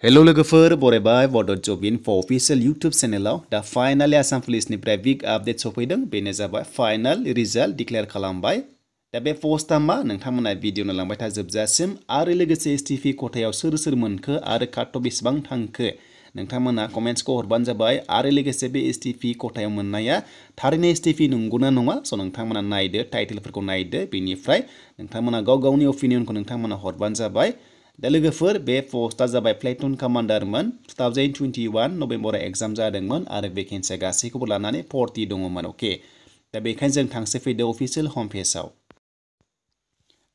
hello लोगोफोर बरायबाय बड जब info official YouTube चेनेलाव दा फाइनाली आसाम पुलिसनिफ्राय बिग आपडेट सफैदों बेनो जाबाय फाइनाल रिजाल्ट डिक्लेयार खालामबाय दा बे पस्टआ मा नोंथांमोना भिडिअ नायलांबाय था जोबजासिम आरो लोगोसे एसटिपि खथायाव सोर मोनखो आरो काट अफ बेसेबां थांखो नोंथांमोना कमेन्ट्सखौ हरबानो जाबाय आरो लोगोसे बे एसटिपि खथायाव मोननाया थारैनो एसटिपि नंगौना नङा स' नोंथांमोना नायदो टाइटेलफोरखौ नायदो बेनिफ्राय नोंथांमोना गाव गावनि अपिनियनखौ नोंथांमोना हरबानो जाबाय दा लोगोफोर बे पस्टआ जाबाय प्लेटुन कमान्डारमोन 2021 नभेम्बराव एग्जाम जादोंमोन आरो भेकेन्सिया गासैखौबो लानानै 40 दङमोन अके दा बेखायनो जों थांसै फैदो अफिशियल होम पेजआव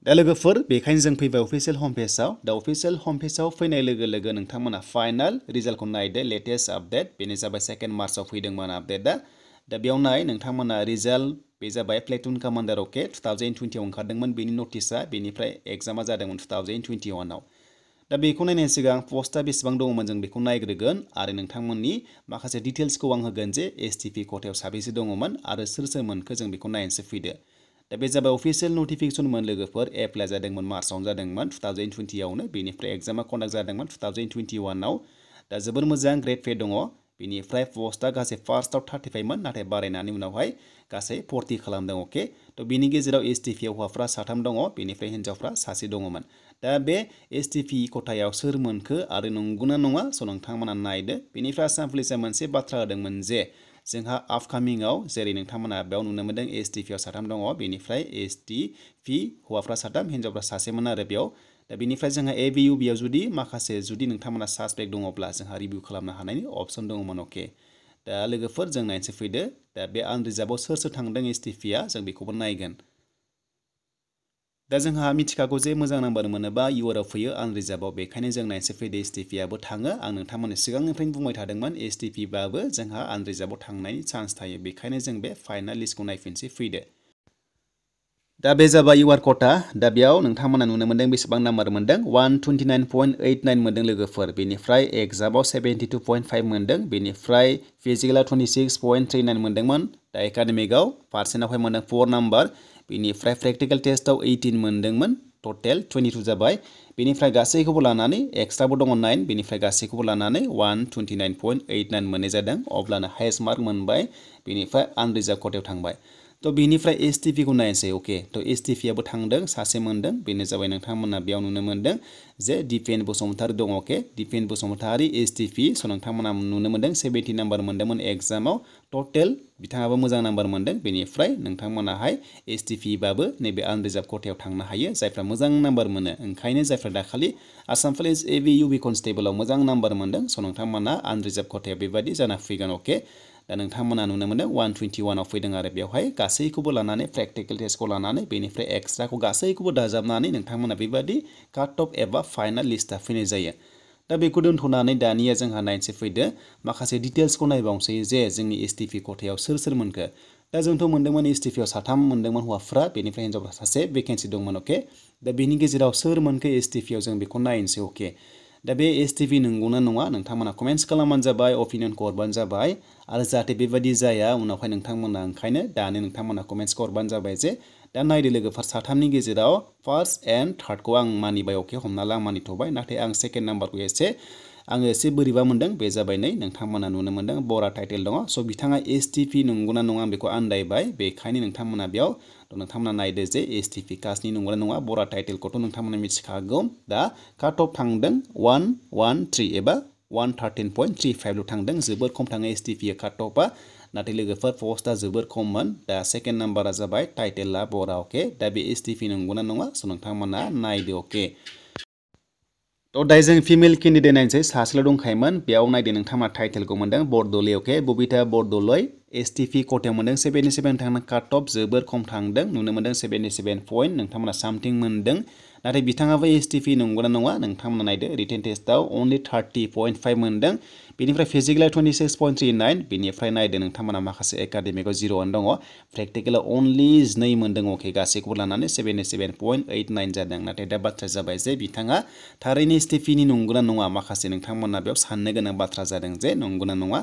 दा लोगोफोर बेखायनो जों फैबाय अफिशियल होम पेजआव दा अफिशियल होम पेजआव फैनाय लोगो लोगो नोंथांमोना फाइनाल रिजाल्टखौ नायदो लेटेस्ट आपडेट बेनो जाबाय 2 मार्चआव फैदोंमोन आपडेटआ दा बेयाव नाय नोंथांमोना रिजाल्ट बे जाबाय प्लेटुन कमान्डार अके 2020 आव ओंखारदोंमोन बेनि नटिसआ बेनिफ्राय एग्जामा जादोंमोन 2021 आव दा बेखौ नायनायनि सिगां पस्टआ बेसेबां दङमोन जों बेखौ नायग्रोगोन आरो नोंथांमोननि माखासे डिटेल्सखौ आं होगोन जे एसटिपि खथायाव साबेसे दङमोन आरो सोर मोनखो जों बेखौ नायनोसै फैदो दा बे जाबाय अफिशियल नटिफिकेसनमोन लोगोफोर एप्लाइ जादोंमोन मार्चआवनो जादोंमोन 2020 आवनो बेनिफ्राय एग्जामा कन्डाक्ट जादोंमोन 2021 आव दा जोबोर मोजां ग्रेड पे दङ बेनिफ्राय पस्टआ गासै फार्स्टआव 35 मोन नाथाय बारायनानै उनावहाय गासै 40 खालामदों अके थ' बिनि गेजेराव एसटिपि हौवाफ्रा 3 दङ बेनिफ्राय हिन्जावफ्रा 1 दङमोन दा बे एसटिपि खथायाव सोर मोनखो आरो नंगौना नङा स' नोंथांमोना नायदो बेनिफ्राय आसाम पुलिसा मोनसे बाथ्रा होदोंमोन जे जोंहा आपकामिंआव जेरै नोंथांमोना बेयाव नुनो मोनदों एसटिपिआव 3 दङ बेनिफ्राय एसटिपि हौवाफ्रा 3 हिन्जावफ्रा 1मोन आरो बेयाव दा बेनिफ्राय जोंहा एबिइउबिआव जुदि नोंथांमोना सासपेक्ट दङब्ला जोंहा रिभिउ खालामनो हानायनि अपसन दङमोन अके दा लोगोफोर जों नायनोसै फैदो दा बे आनरिजार्भआव सोर थांदों एसटिपिआ जों बेखौबो नायगोन दा जोंहा मिथिखागौ जे मोजां नाम्बार मोनोबा इउआरआव फैयो आनरिजार्भआव बेखायनो जों नायनोसै फैदो एसटिपिआबो थाङो आं नोंथांमोननो सिगांनिफ्रायनो बुंबाय थादोंमोन एसटिपिबाबो जोंहा आनरिजार्भआव थांनायनि चान्स थायो बेखायनो जों बे फाइनाल लिस्टखौ नायफिनसै फैदो दा बे जाबाय इउआर खथा दा बेयाव नोंथांमोना नुनो मोनदों बेसेबां नाम्बार मोनदों 129.89 मोनदों लोगोफोर बेनिफ्राय एग्जामाव 72.5 मोनदों बेनिफ्राय फिजिकेलाव 26.39 मोनदोंमोन दा एकाडेमिकआव पार्सेन्टआवहाय मोनदों 4 नाम्बार बेनिफ्राय प्रेक्टिकल टेस्टआव 18 मोनदोंमोन टटेल 22 जाबाय बेनिफ्राय गासैखौबो लानानै एक्सट्राबो दङ 9 बेनिफ्राय गासैखौबो लानानै 129.89 मोननाय जादों अब्लानो हाइएस्ट मार्क मोनबाय बेनिफ्राय आनरिजार्भ खथायाव थांबाय थ' बेनिफ्राय एसटिपिखौ नायनोसै अके थ' एसटिपिआबो थांदों 1 मोनदों बेनो जाबाय नोंथांमोना बेयाव नुनो मोनदों जे दिपेन बसुमतारी दङ अके दिपेन बसुमतारी एसटिपि स' नोंथांमोना नुनो मोनदों 70 नाम्बार मोनदोंमोन एग्जामाव टटेल बिथाङाबो मोजां नाम्बार मोनदों बेनिफ्राय नोंथांमोनाहाय एसटिपिबाबो नैबे आनरिजार्भ खथायाव थांनो हायो जायफ्रा मोजां नाम्बार मोनो ओंखायनो जायफ्रा दाखालि आसाम पुलिस एबिइउबि कनस्टेबलाव मोजां नाम्बार मोनदों स' नोंथांमोना आनरिजार्भ खथायाव बेबायदि जाना फैगोन अके दा नोंथांमोना नुनो मोनदों 121 आव फैदों आरो बेवहाय गासैखौबो लानानै प्रेक्टिकल टेस्टखौ लानानै बेनिफ्राय एक्सट्राखौ गासैखौबो दाजाबनानै नोंथांमोना बेबायदि काट अफ एबा फाइनाल लिस्टआ फैनाय जायो दा बेखौ दोनथ'नानै दानिया जोंहा नायनोसै फैदो माखासे डिटेल्सखौ नायबावनोसै जे जोंनि एसटिपि खथायाव सोर मोनखो दा जोंथ' मोनदोंमोन एसटिपिआव 3 मोनदोंमोन हौवाफ्रा बेनिफ्राय हिन्जावफ्रा 1 भेकेन्सि दंमोन अके दा बेनि गेजेराव सोर मोनखो एसटिपिआव जों बेखौ नायनोसै अके दा बे एसटिपि नंगौना नङा नोंथांमोना कमेन्ट्स खालामबानो जाबाय अपिनियनखौ हरबानो जाबाय आरो जाहाथे बेबायदि जाया उनावहाय नोंथांमोना ओंखायनो दानो नोंथांमोना कमेन्ट्सखौ हरबानो जाबाय जे दा नायदो लोगोफोर 3नि गेजेराव फार्स्ट एन्ड थार्डखौ आं मानिबाय अके हमना ला आं मानिथ'बाय नाथाय आं सेकेन्ड नाम्बारखौ आङो एसे बोरैबा मोनदों बे जाबाय नै नोंथांमोना नुनो मोनदों बरा टाइटेल दङ स' बिथाङा एसटिपि नंगौना नङा आं बेखौ आन्दायबाय बेखायनो नोंथांमोना बेयाव नोंथांमोना नायदो जे एसटिपि कास्टनि नंगौना नङा बरा टाइटेलखौथ' नोंथांमोना मिथिखागौ दा काट अफ थांदों 113 एबा 113.35 ल' थांदों जोबोर खम थाङो एसटिपि काट अफआ नाथाय लोगोफोर पस्टआ जोबोर खममोन दा सेकेन्ड नाम्बारा जाबाय टाइटेला बरा अके दा बे एसटिपि नंगौना नङा स' नोंथांमोना नायदो अके थ' दायो जों फिमेल केन्डिडेट नायनोसै सासेल' दंखायोमोन बेयाव नायदो नोंथांमोना टाइटेलखौ मोनदों बरदलै अके बबिता बरदलै एसटिपि खथायाव मोनदों 77 थांदों काट अफ जोबोर खम थांदों नुनो मोनदों 77 पइन्ट नोंथांमोना सामथिं मोनदों नाथाय बिथाङाबो एसटिपि नंगौना नङा नोंथांमोना नायदो रिटेन टेस्टआव अनलि 30.5 मोनदों बेनिफ्राय फिजिकेलाव 26.39 बेनिफ्राय नायदो नोंथांमोना माखासे एकाडेमिकआव 0 दङ प्रेक्टिकेलाव अनलि 2 मोनदों अके गासैखौबो लानानै 77.89 जादों नाथाय दा बाथ्राया जाबाय जे बिथाङा थारैनो एसटिपिनि नंगौना नङा माखासे नोंथांमोना बेयाव साननो गोनां बाथ्रा जादों जे नंगौना नङा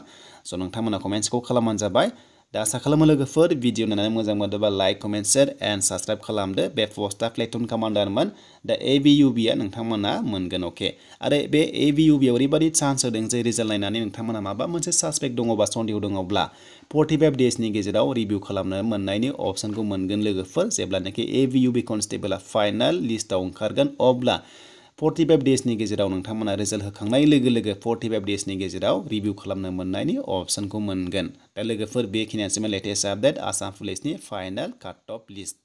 स' नोंथांमोना कमेन्ट्सखौ खालामबानो जाबाय दा आसा खालामो लोगोफोर भिडिअ नायनानै मोजां मोनदोंबा like comment share and subscribe खालामदो बे पस्टआ प्लेटुन कमान्डारमोन दा ABUB आ नोंथांमोना मोनगोन अके आरो बे ABUB आव ओरैबायदि चान्स होदों जे रिजाल्ट नायनानै नोंथांमोना माबा मोनसे सासपेक्ट दङबा सन्देह दङब्ला 45 डेजनि गेजेराव रिभिउ खालामनो मोननायनि अपसनखौ मोनगोन लोगोफोर जेब्लानाखि ABUB कनस्टेबलआ फाइनाल लिस्टआव ओंखारगोन अब्ला 45 डेजनि गेजेराव नोंथांमोना रिजाल्ट होखांनाय लोगो लोगो 45 डेजनि गेजेराव रिभिउ खालामनो मोननायनि अपसनखौ मोनगोन दा लोगोफोर बेखिनियानोसैमोन लेटेस्ट आपडेट आसाम पुलिसनि फाइनाल काट अफ लिस्ट